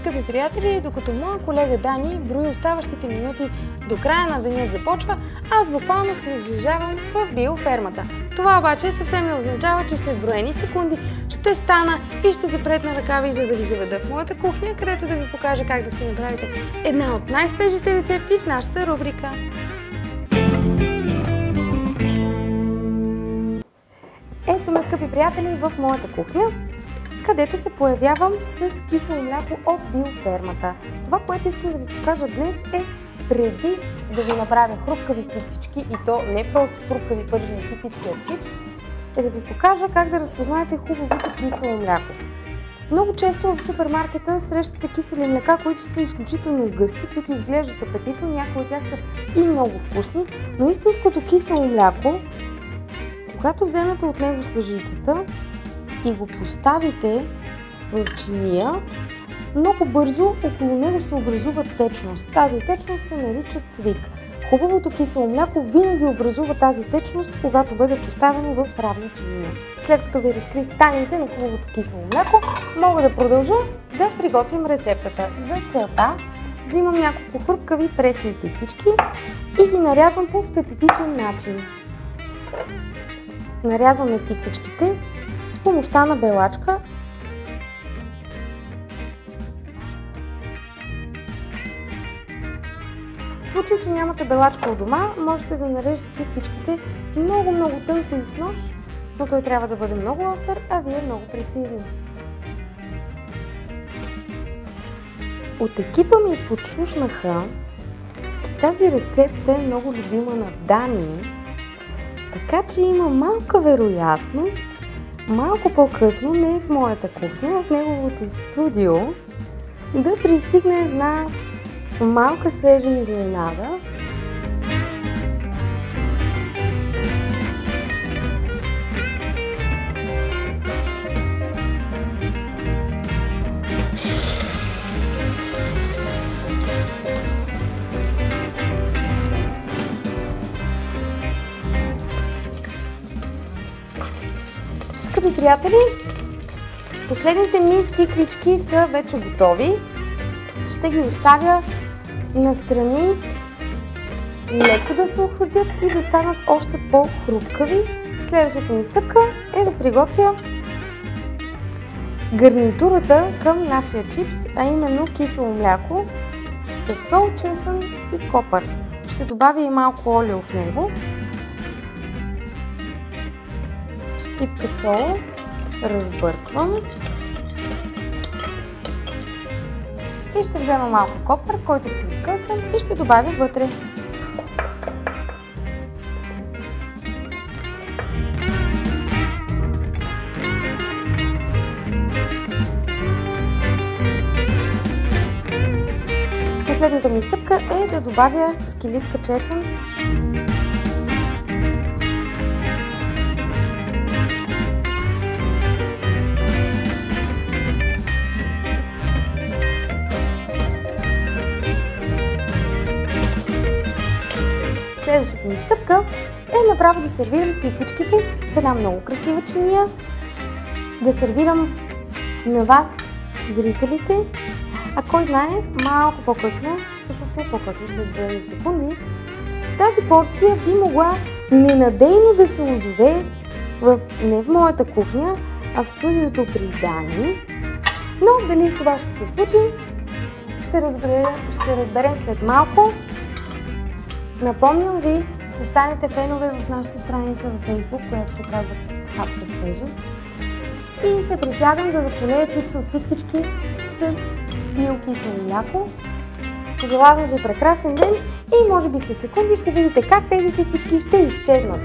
Скъпи приятели, докато моя колега Дани брои оставащите минути до края на денят започва, аз буквално се излежавам в биофермата. Това обаче съвсем не означава, че след броени секунди ще стана и ще запретна ръкави, за да ви заведа в моята кухня, където да ви покажа как да си направите една от най-свежите рецепти в нашата рубрика. Ето ме, скъпи приятели, в моята кухня, където се появявам с кисело мляко от биофермата. Това, което искам да ви покажа днес е преди да ви направя хрупкави тиквички, и то не просто хрупкави пържени тиквички, а чипс, е да ви покажа как да разпознаете хубавото кисело мляко. Много често в супермаркета срещате кисели млека, които са изключително гъсти, които изглеждат апетитно, някои от тях са и много вкусни, но истинското кисело мляко, когато вземете от него с лъжицата и го поставите в чиния, много бързо около него се образува течност. Тази течност се нарича цвик. Хубавото кисело мляко винаги образува тази течност, когато бъде поставено в равна чиния. След като ви разкрих тайните на хубавото кисело мляко, мога да продължа да приготвим рецептата. За целта взимам няколко хрупкави пресни тиквички и ги нарязвам по специфичен начин. Нарязваме тиквичките с помощта на белачка. В случай, че нямате белачка у дома, можете да нарежете тиквичките много тънко и с нож, но той трябва да бъде много остър, а вие много прецизни. От екипа ми подшушнаха, че тази рецепта е много любима на Дани, така че има малка вероятност малко по-късно, не в моята кухня, в неговото студио, да пристигне една малка свежа изненада. Скъпи приятели, последните ми тиквички са вече готови. Ще ги оставя настрани леко да се охладят и да станат още по-хрупкави. Следващата ми стъпка е да приготвя гарнитурата към нашия чипс, а именно кисело мляко с сол, чесън и копър. Ще добавя и малко олио в него. Щипка сол, разбърквам и ще взема малко копър, който ще го кълцам и ще добавя вътре. Последната ми стъпка е да добавя скелитка чесън. Следващата ми стъпка е направо да сервирам тиквичките в една много красива чиния, да сервирам на вас, зрителите, а кой знае, малко по-късно, всъщност не по-късно, след 20 секунди, тази порция би могла ненадейно да се озове не в моята кухня, а в студиото при Дани. Но дали това ще се случи, ще разберем след малко. Напомням ви да станете фенове в нашата страница във Facebook, която се казва Хапка свежест. И се присягам, за да полея чипса от тиквички с биокисело мляко. Пожелавам ви прекрасен ден и може би след секунди ще видите как тези тиквички ще изчезнат.